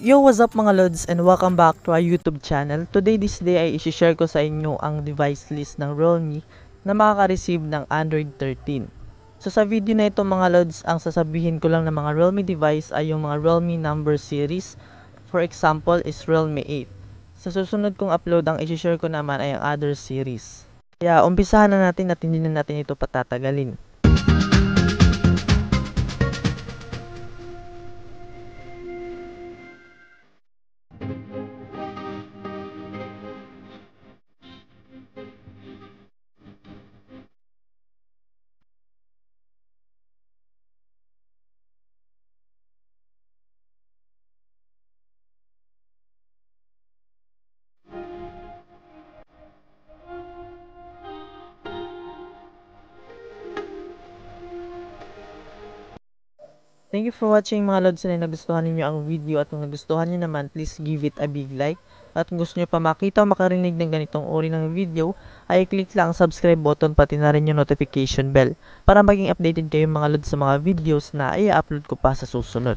Yo, what's up mga lods and welcome back to our YouTube channel. Today, this day ay isi-share ko sa inyo ang device list ng Realme na makaka-receive ng Android 13. So sa video na ito mga lods, ang sasabihin ko lang ng mga Realme device ay yung mga Realme number series. For example is Realme 8. Sa susunod kong upload, ang isi-share ko naman ay ang other series. Kaya umpisahan na natin at hindi na natin ito patatagalin. Thank you for watching mga lods, na nagustuhan niyo ang video at kung nagustuhan niyo naman, please give it a big like. At kung gusto niyo pa makita o makarinig ng ganitong uri ng video, ay click lang ang subscribe button pati na rin yung notification bell para maging updated kayo mga lods sa mga videos na i-upload ko pa sa susunod.